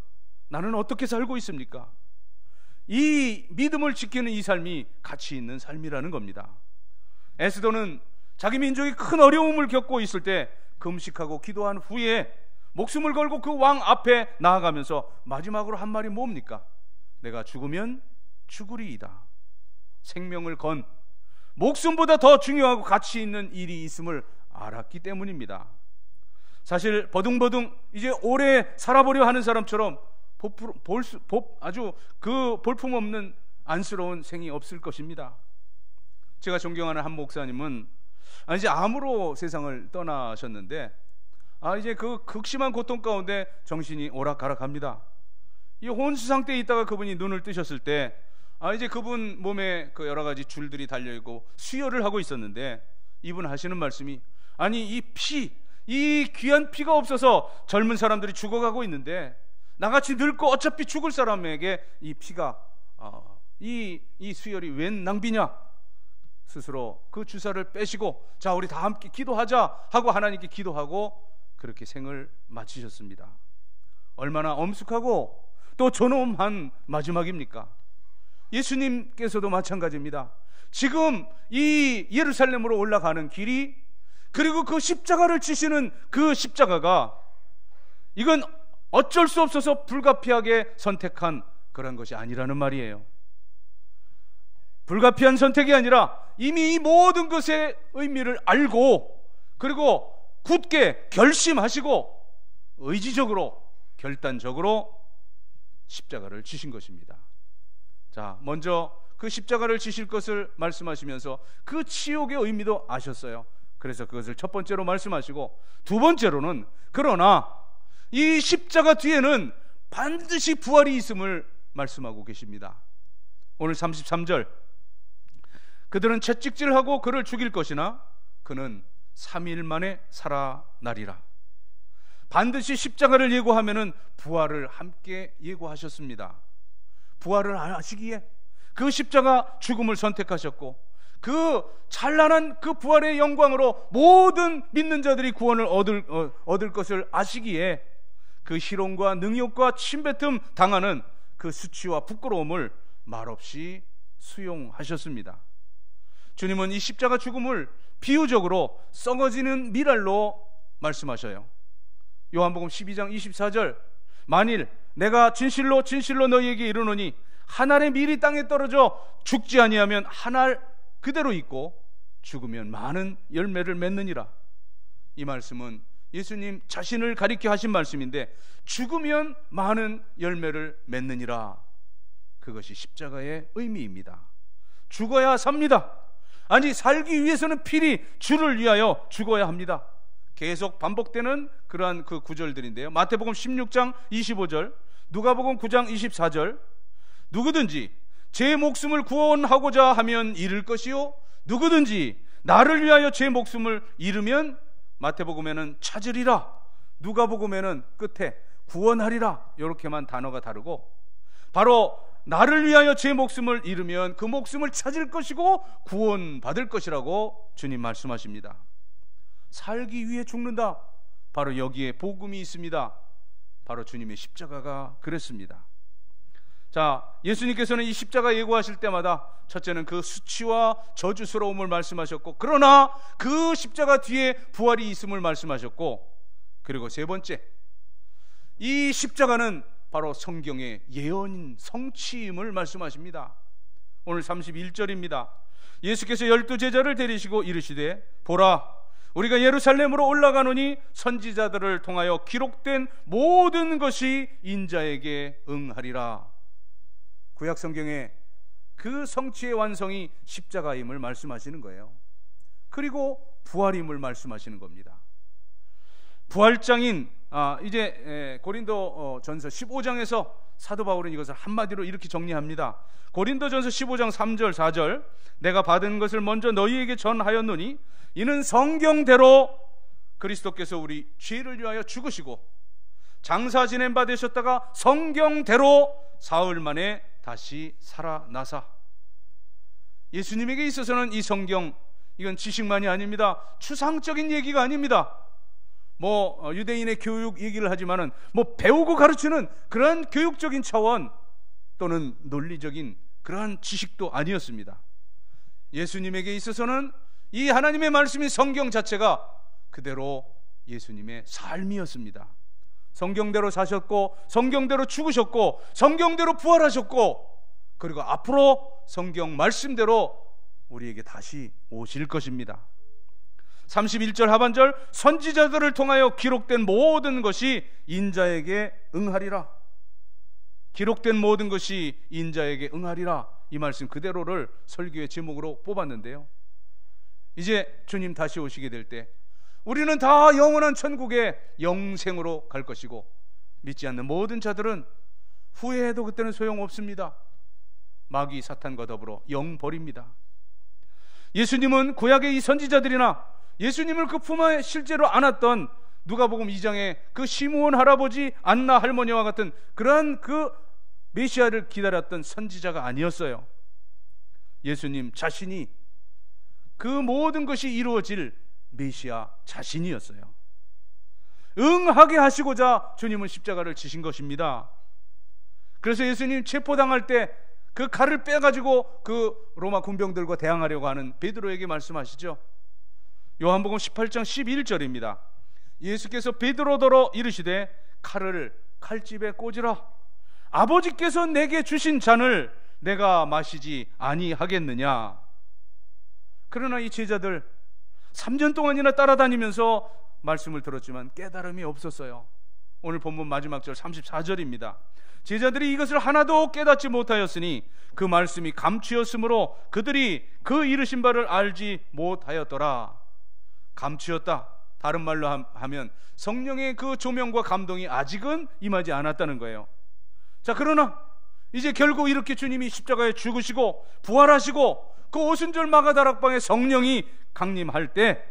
나는 어떻게 살고 있습니까? 이 믿음을 지키는 이 삶이 가치 있는 삶이라는 겁니다. 에스더는 자기 민족이 큰 어려움을 겪고 있을 때 금식하고 기도한 후에 목숨을 걸고 그 왕 앞에 나아가면서 마지막으로 한 말이 뭡니까? 내가 죽으면 죽으리이다. 생명을 건 목숨보다 더 중요하고 가치 있는 일이 있음을 알았기 때문입니다. 사실 버둥버둥 이제 오래 살아보려 하는 사람처럼 아주 그 볼품없는 안쓰러운 생이 없을 것입니다. 제가 존경하는 한 목사님은 이제 암으로 세상을 떠나셨는데 이제 그 극심한 고통 가운데 정신이 오락가락합니다. 이 혼수 상태에 있다가 그분이 눈을 뜨셨을 때 이제 그분 몸에 그 여러 가지 줄들이 달려있고 수혈을 하고 있었는데 이분 하시는 말씀이, 아니 이 귀한 피가 없어서 젊은 사람들이 죽어가고 있는데 나같이 늙고 어차피 죽을 사람에게 이 피가 이 수혈이 웬 낭비냐. 스스로 그 주사를 빼시고 자 우리 다 함께 기도하자 하고 하나님께 기도하고 그렇게 생을 마치셨습니다. 얼마나 엄숙하고 또 존엄한 마지막입니까? 예수님께서도 마찬가지입니다. 지금 이 예루살렘으로 올라가는 길이, 그리고 그 십자가를 지시는 그 십자가가, 이건 어쩔 수 없어서 불가피하게 선택한 그런 것이 아니라는 말이에요. 불가피한 선택이 아니라 이미 이 모든 것의 의미를 알고 그리고 굳게 결심하시고 의지적으로 결단적으로 십자가를 지신 것입니다. 자, 먼저 그 십자가를 지실 것을 말씀하시면서 그 치욕의 의미도 아셨어요. 그래서 그것을 첫 번째로 말씀하시고, 두 번째로는 그러나 이 십자가 뒤에는 반드시 부활이 있음을 말씀하고 계십니다. 오늘 33절, 그들은 채찍질하고 그를 죽일 것이나 그는 3일 만에 살아나리라. 반드시 십자가를 예고하면은 부활을 함께 예고하셨습니다. 부활을 하시기에 그 십자가 죽음을 선택하셨고, 그 찬란한 그 부활의 영광으로 모든 믿는 자들이 구원을 얻을 것을 아시기에 그 희롱과 능욕과 침뱉음 당하는 그 수치와 부끄러움을 말없이 수용하셨습니다. 주님은 이 십자가 죽음을 비유적으로 썩어지는 미랄로 말씀하셔요. 요한복음 12장 24절, 만일 내가 진실로 진실로 너희에게 이르노니 한 알의 밀이 땅에 떨어져 죽지 아니하면 한 알 그대로 있고 죽으면 많은 열매를 맺느니라. 이 말씀은 예수님 자신을 가리켜 하신 말씀인데, 죽으면 많은 열매를 맺느니라, 그것이 십자가의 의미입니다. 죽어야 삽니다. 아니, 살기 위해서는 필히 주를 위하여 죽어야 합니다. 계속 반복되는 그러한 그 구절들인데요, 마태복음 16장 25절, 누가복음 9장 24절, 누구든지 제 목숨을 구원하고자 하면 잃을 것이요, 누구든지 나를 위하여 제 목숨을 잃으면, 마태복음에는 찾으리라, 누가복음에는 끝에 구원하리라, 이렇게만 단어가 다르고, 바로 나를 위하여 제 목숨을 잃으면 그 목숨을 찾을 것이고 구원받을 것이라고 주님 말씀하십니다. 살기 위해 죽는다, 바로 여기에 복음이 있습니다. 바로 주님의 십자가가 그랬습니다. 자, 예수님께서는 이 십자가 예고하실 때마다 첫째는 그 수치와 저주스러움을 말씀하셨고, 그러나 그 십자가 뒤에 부활이 있음을 말씀하셨고, 그리고 세 번째, 이 십자가는 바로 성경의 예언인 성취임을 말씀하십니다. 오늘 31절입니다. 예수께서 12제자를 데리시고 이르시되, 보라, 우리가 예루살렘으로 올라가노니 선지자들을 통하여 기록된 모든 것이 인자에게 응하리라. 구약 성경에 그 성취의 완성이 십자가임을 말씀하시는 거예요. 그리고 부활임을 말씀하시는 겁니다. 부활장인, 이제 고린도 전서 15장에서 사도 바울은 이것을 한마디로 이렇게 정리합니다. 고린도 전서 15장 3절 4절, 내가 받은 것을 먼저 너희에게 전하였노니 이는 성경대로 그리스도께서 우리 죄를 위하여 죽으시고 장사 지낸 바 되셨다가 성경대로 사흘 만에 다시 살아나사. 예수님에게 있어서는 이 성경, 이건 지식만이 아닙니다. 추상적인 얘기가 아닙니다. 유대인의 교육 얘기를 하지만은 배우고 가르치는 그런 교육적인 차원 또는 논리적인 그러한 지식도 아니었습니다. 예수님에게 있어서는 이 하나님의 말씀인 성경 자체가 그대로 예수님의 삶이었습니다. 성경대로 사셨고, 성경대로 죽으셨고, 성경대로 부활하셨고, 그리고 앞으로 성경 말씀대로 우리에게 다시 오실 것입니다. 31절 하반절, 선지자들을 통하여 기록된 모든 것이 인자에게 응하리라. 기록된 모든 것이 인자에게 응하리라, 이 말씀 그대로를 설교의 제목으로 뽑았는데요, 이제 주님 다시 오시게 될 때 우리는 다 영원한 천국에 영생으로 갈 것이고, 믿지 않는 모든 자들은 후회해도 그때는 소용없습니다. 마귀 사탄과 더불어 영벌입니다. 예수님은 구약의 이 선지자들이나 예수님을 그 품에 실제로 안았던 누가복음 2장의 그 시므온 할아버지, 안나 할머니와 같은 그러한 그 메시아를 기다렸던 선지자가 아니었어요. 예수님 자신이 그 모든 것이 이루어질 메시아 자신이었어요. 응하게 하시고자 주님은 십자가를 지신 것입니다. 그래서 예수님 체포당할 때 그 칼을 빼가지고 그 로마 군병들과 대항하려고 하는 베드로에게 말씀하시죠. 요한복음 18장 11절입니다. 예수께서 베드로더러 이르시되 칼을 칼집에 꽂으라. 아버지께서 내게 주신 잔을 내가 마시지 아니하겠느냐. 그러나 이 제자들 3년 동안이나 따라다니면서 말씀을 들었지만 깨달음이 없었어요. 오늘 본문 마지막 절 34절입니다. 제자들이 이것을 하나도 깨닫지 못하였으니 그 말씀이 감추었으므로 그들이 그 이르신 바를 알지 못하였더라. 감추었다. 다른 말로 하면 성령의 그 조명과 감동이 아직은 임하지 않았다는 거예요. 자, 그러나 이제 결국 이렇게 주님이 십자가에 죽으시고 부활하시고 그 오순절 마가다락방에 성령이 강림할 때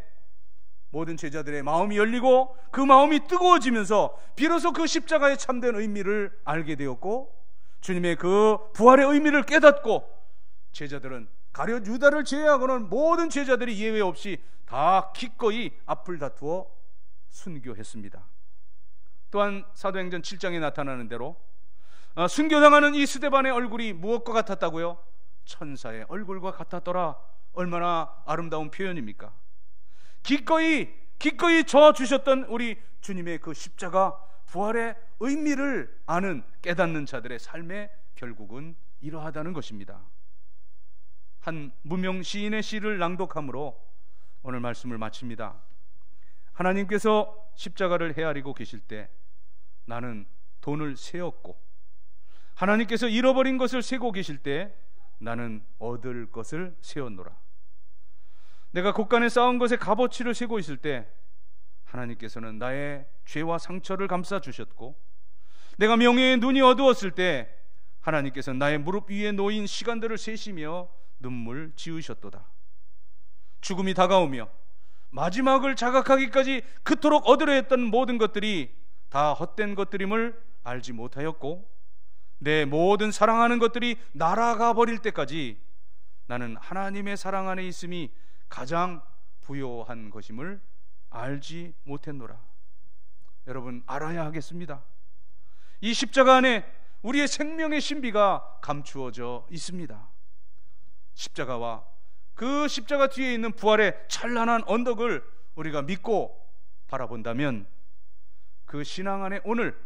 모든 제자들의 마음이 열리고 그 마음이 뜨거워지면서 비로소 그 십자가의 참된 의미를 알게 되었고, 주님의 그 부활의 의미를 깨닫고, 제자들은 가룟 유다를 제외하고는 모든 제자들이 예외 없이 다 기꺼이 앞을 다투어 순교했습니다. 또한 사도행전 7장에 나타나는 대로 순교당하는 이 스데반의 얼굴이 무엇과 같았다고요? 천사의 얼굴과 같았더라. 얼마나 아름다운 표현입니까? 기꺼이 져주셨던 우리 주님의 그 십자가 부활의 의미를 아는, 깨닫는 자들의 삶의 결국은 이러하다는 것입니다. 한 무명 시인의 시를 낭독함으로 오늘 말씀을 마칩니다. 하나님께서 십자가를 헤아리고 계실 때 나는 돈을 세었고, 하나님께서 잃어버린 것을 세고 계실 때 나는 얻을 것을 세웠노라. 내가 곳간에 쌓은 것의 값어치를 세고 있을 때 하나님께서는 나의 죄와 상처를 감싸 주셨고, 내가 명예의 눈이 어두웠을 때 하나님께서는 나의 무릎 위에 놓인 시간들을 세시며 눈물 지으셨도다. 죽음이 다가오며 마지막을 자각하기까지 그토록 얻으려 했던 모든 것들이 다 헛된 것들임을 알지 못하였고, 내 모든 사랑하는 것들이 날아가 버릴 때까지 나는 하나님의 사랑 안에 있음이 가장 부요한 것임을 알지 못했노라. 여러분, 알아야 하겠습니다. 이 십자가 안에 우리의 생명의 신비가 감추어져 있습니다. 십자가와 그 십자가 뒤에 있는 부활의 찬란한 언덕을 우리가 믿고 바라본다면 그 신앙 안에 오늘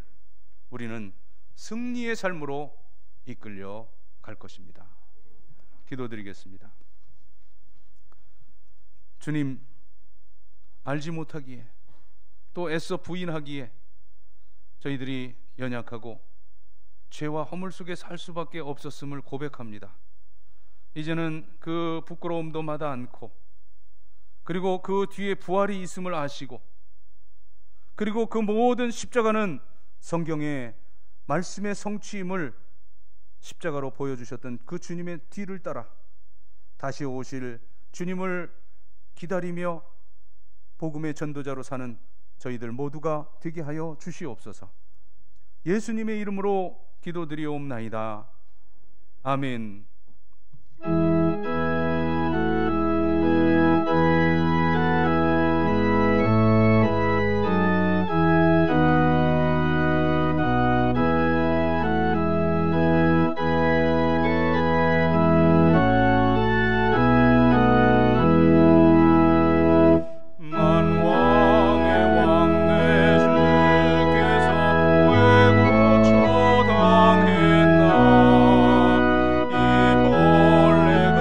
우리는 승리의 삶으로 이끌려 갈 것입니다. 기도드리겠습니다. 주님, 알지 못하기에 또 애써 부인하기에 저희들이 연약하고 죄와 허물 속에 살 수밖에 없었음을 고백합니다. 이제는 그 부끄러움도 마다 않고, 그리고 그 뒤에 부활이 있음을 아시고, 그리고 그 모든 십자가는 성경의 말씀의 성취임을 십자가로 보여주셨던 그 주님의 뒤를 따라 다시 오실 주님을 기다리며 복음의 전도자로 사는 저희들 모두가 되게 하여 주시옵소서. 예수님의 이름으로 기도드리옵나이다. 아멘. 이 본래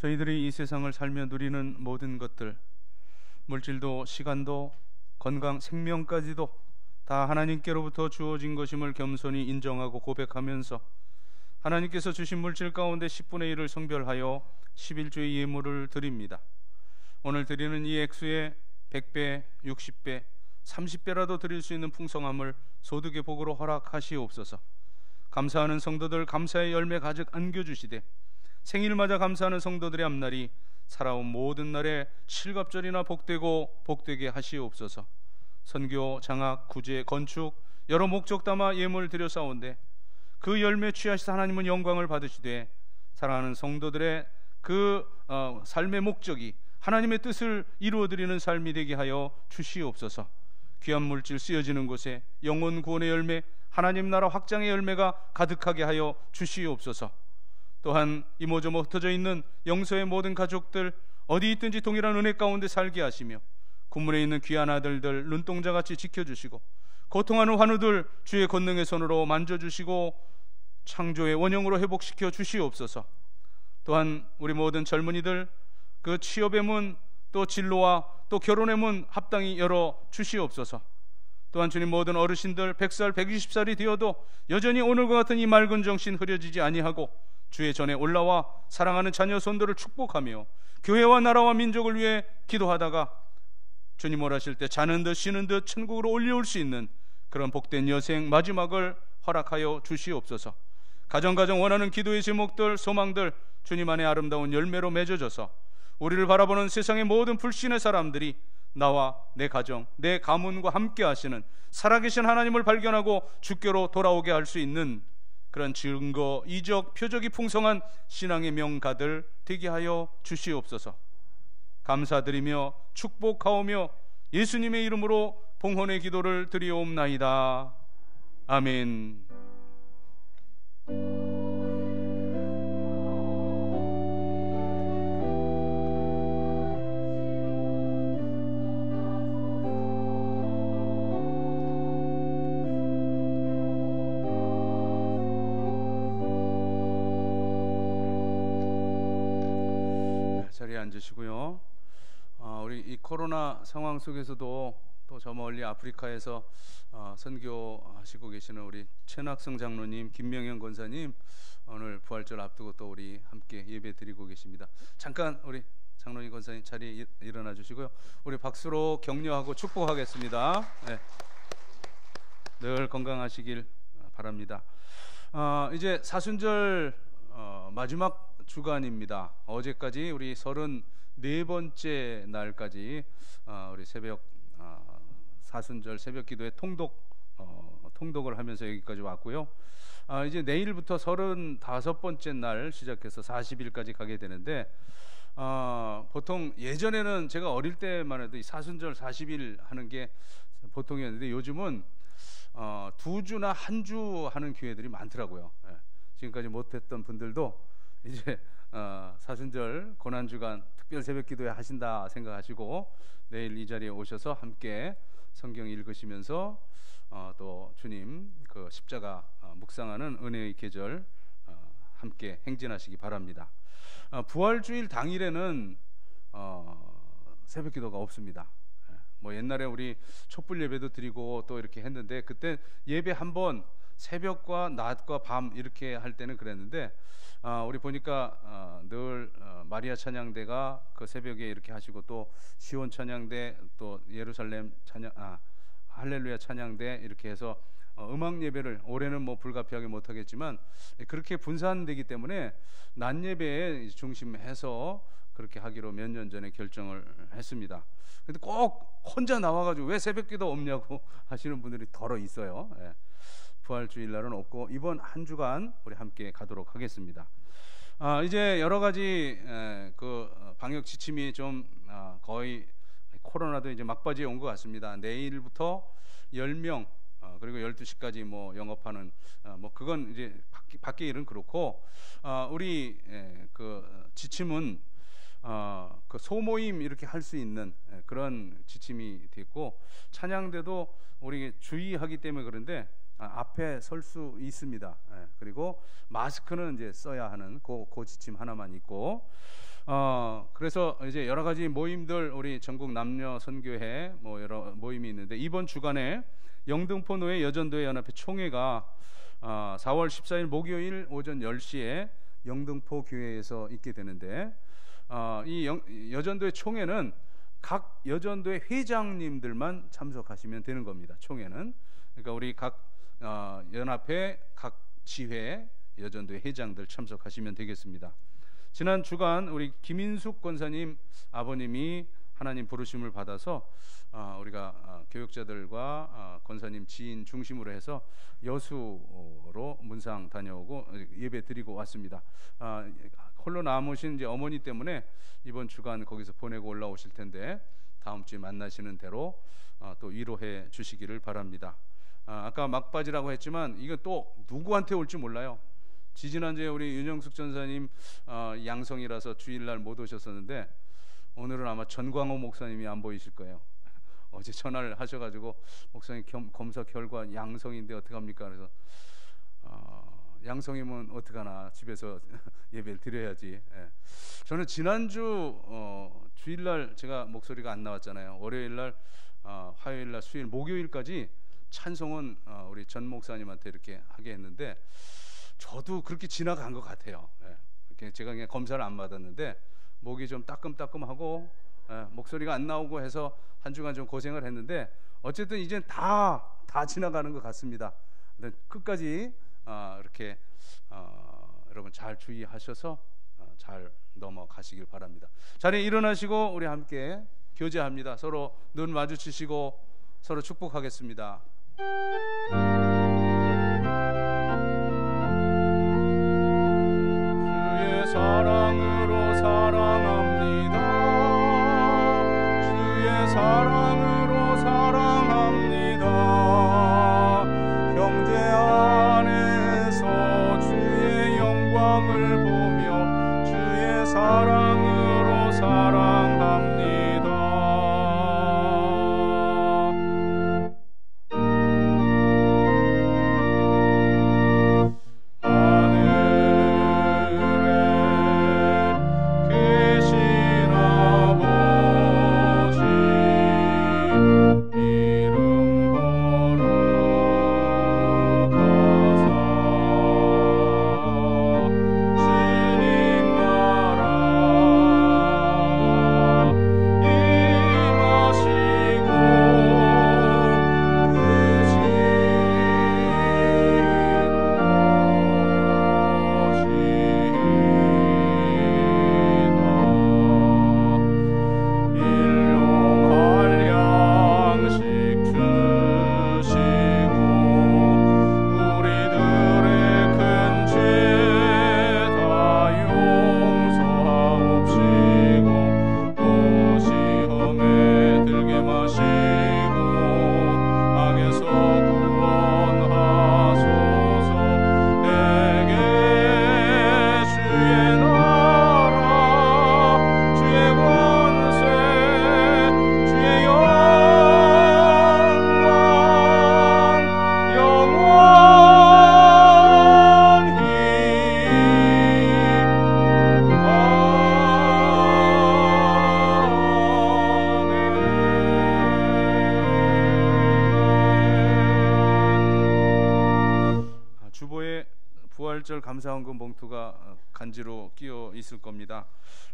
저희들이 이 세상을 살며 누리는 모든 것들, 물질도 시간도 건강, 생명까지도 다 하나님께로부터 주어진 것임을 겸손히 인정하고 고백하면서 하나님께서 주신 물질 가운데 10분의 1을 성별하여 11조의 예물을 드립니다. 오늘 드리는 이 액수에 100배, 60배, 30배라도 드릴 수 있는 풍성함을 소득의 복으로 허락하시옵소서. 감사하는 성도들 감사의 열매 가득 안겨주시되 생일 맞아 감사하는 성도들의 앞날이 살아온 모든 날에 칠갑절이나 복되고 복되게 하시옵소서. 선교, 장학, 구제, 건축 여러 목적 담아 예물 드렸사온데 그 열매 취하시사 하나님은 영광을 받으시되 사랑하는 성도들의 그 삶의 목적이 하나님의 뜻을 이루어드리는 삶이 되게 하여 주시옵소서. 귀한 물질 쓰여지는 곳에 영혼 구원의 열매, 하나님 나라 확장의 열매가 가득하게 하여 주시옵소서. 또한 이모저모 흩어져 있는 영서의 모든 가족들 어디 있든지 동일한 은혜 가운데 살게 하시며 군문에 있는 귀한 아들들 눈동자같이 지켜주시고 고통하는 환우들 주의 권능의 손으로 만져주시고 창조의 원형으로 회복시켜 주시옵소서. 또한 우리 모든 젊은이들 그 취업의 문, 또 진로와 또 결혼의 문 합당히 열어 주시옵소서. 또한 주님 모든 어르신들 100살, 120살이 되어도 여전히 오늘과 같은 이 맑은 정신 흐려지지 아니하고 주의 전에 올라와 사랑하는 자녀 손들을 축복하며 교회와 나라와 민족을 위해 기도하다가 주님 오라실 때 자는 듯 쉬는 듯 천국으로 올려올 수 있는 그런 복된 여생 마지막을 허락하여 주시옵소서. 가정 원하는 기도의 제목들, 소망들 주님 안에 아름다운 열매로 맺어져서 우리를 바라보는 세상의 모든 불신의 사람들이 나와 내 가정, 내 가문과 함께 하시는 살아계신 하나님을 발견하고 주께로 돌아오게 할 수 있는 그런 증거, 이적, 표적이 풍성한 신앙의 명가들 되게 하여 주시옵소서. 감사드리며 축복하오며 예수님의 이름으로 봉헌의 기도를 드리옵나이다. 아멘. 자리에 앉으시고요. 우리 이 코로나 상황 속에서도 또 저 멀리 아프리카에서 선교하시고 계시는 우리 최낙성 장로님, 김명현 권사님 오늘 부활절 앞두고 또 우리 함께 예배 드리고 계십니다. 잠깐 우리 장로님 권사님 자리에 일어나 주시고요. 우리 박수로 격려하고 축복하겠습니다. 네. 늘 건강하시길 바랍니다. 이제 사순절 마지막 주간입니다. 어제까지 우리 34번째 날까지 우리 새벽 사순절 새벽 기도에 통독을 하면서 여기까지 왔고요. 이제 내일부터 35번째 날 시작해서 40일까지 가게 되는데 보통 예전에는 제가 어릴 때만 해도 이 사순절 40일 하는 게 보통이었는데 요즘은 2주나 한 주 하는 교회들이 많더라고요. 지금까지 못했던 분들도 이제 사순절 고난주간 특별 새벽 기도회 하신다 생각하시고 내일 이 자리에 오셔서 함께 성경 읽으시면서 또 주님 그 십자가 묵상하는 은혜의 계절 함께 행진하시기 바랍니다. 부활주일 당일에는 새벽 기도가 없습니다. 뭐 옛날에 우리 촛불 예배도 드리고 또 이렇게 했는데 그때 예배 한번 새벽과 낮과 밤 이렇게 할 때는 그랬는데 우리 보니까 늘 마리아 찬양대가 그 새벽에 이렇게 하시고 또 시온 찬양대 또 예루살렘 찬양 할렐루야 찬양대 이렇게 해서 음악 예배를 올해는 뭐 불가피하게 못하겠지만 그렇게 분산되기 때문에 낮 예배에 중심해서 그렇게 하기로 몇 년 전에 결정을 했습니다. 근데 꼭 혼자 나와가지고 왜 새벽기도 없냐고 하시는 분들이 더러 있어요. 부활주일날은 없고 이번 한 주간 우리 함께 가도록 하겠습니다. 이제 여러 가지 그 방역 지침이 좀 거의 코로나도 이제 막바지에 온 것 같습니다. 내일부터 10명 그리고 12시까지 뭐 영업하는 뭐 그건 이제 밖에 일은 그렇고 우리 그 지침은 그 소모임 이렇게 할 수 있는 그런 지침이 됐고 찬양대도 우리 주의하기 때문에 그런데 앞에 설 수 있습니다. 그리고 마스크는 이제 써야 하는 그 지침 하나만 있고, 그래서 이제 여러 가지 모임들, 우리 전국 남녀 선교회 뭐 여러 모임이 있는데, 이번 주간에 영등포 노예 여전도회 연합회 총회가 4월 14일 목요일 오전 10시에 영등포 교회에서 있게 되는데, 이 여전도회 총회는 각 여전도회 회장님들만 참석하시면 되는 겁니다. 총회는 그러니까 우리 각 연합회 각 지회 여전도회 회장들 참석하시면 되겠습니다. 지난 주간 우리 김인숙 권사님 아버님이 하나님 부르심을 받아서 우리가 교육자들과 권사님 지인 중심으로 해서 여수로 문상 다녀오고 예배 드리고 왔습니다. 홀로 남으신 이제 어머니 때문에 이번 주간 거기서 보내고 올라오실 텐데, 다음 주에 만나시는 대로 또 위로해 주시기를 바랍니다. 아까 막바지라고 했지만 이거 또 누구한테 올지 몰라요. 지지난주에 우리 윤영숙 전사님 양성이라서 주일날 못 오셨었는데, 오늘은 아마 전광호 목사님이 안 보이실 거예요. 어제 전화를 하셔가지고 목사님 검사 결과 양성인데 어떡합니까? 그래서 양성이면 어떡하나, 집에서 예배를 드려야지. 저는 지난주 주일날 제가 목소리가 안 나왔잖아요. 월요일날, 화요일날, 수요일, 목요일까지 찬송은 우리 전 목사님한테 이렇게 하게 했는데, 저도 그렇게 지나간 것 같아요. 제가 그냥 검사를 안 받았는데 목이 좀 따끔따끔하고 목소리가 안 나오고 해서 한 주간 좀 고생을 했는데, 어쨌든 이젠 다 지나가는 것 같습니다. 끝까지 이렇게 여러분 잘 주의하셔서 잘 넘어가시길 바랍니다. 자리에 일어나시고 우리 함께 교제합니다. 서로 눈 마주치시고 서로 축복하겠습니다. 주의 사랑으로 사랑합니다. 주의 사랑으로 사랑합니다. 형제 안에서 주의 영광을 보며 주의 사랑으로 사랑합니다. 감사헌금 봉투가 간지로 끼어 있을 겁니다.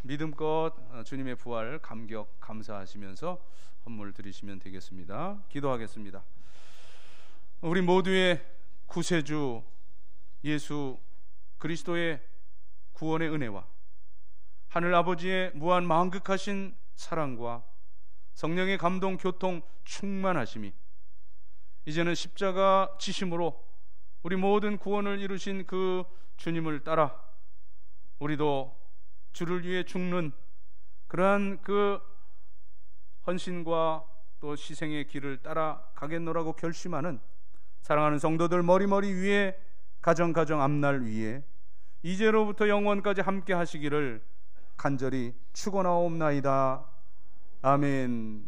믿음껏 주님의 부활 감격 감사하시면서 헌물 드리시면 되겠습니다. 기도하겠습니다. 우리 모두의 구세주 예수 그리스도의 구원의 은혜와 하늘 아버지의 무한 만극하신 사랑과 성령의 감동 교통 충만하심이 이제는 십자가 지심으로 우리 모든 구원을 이루신 그 주님을 따라 우리도 주를 위해 죽는 그러한 그 헌신과 또 희생의 길을 따라 가겠노라고 결심하는 사랑하는 성도들 머리머리 위에 가정 앞날 위에 이제로부터 영원까지 함께 하시기를 간절히 축원하옵나이다. 아멘.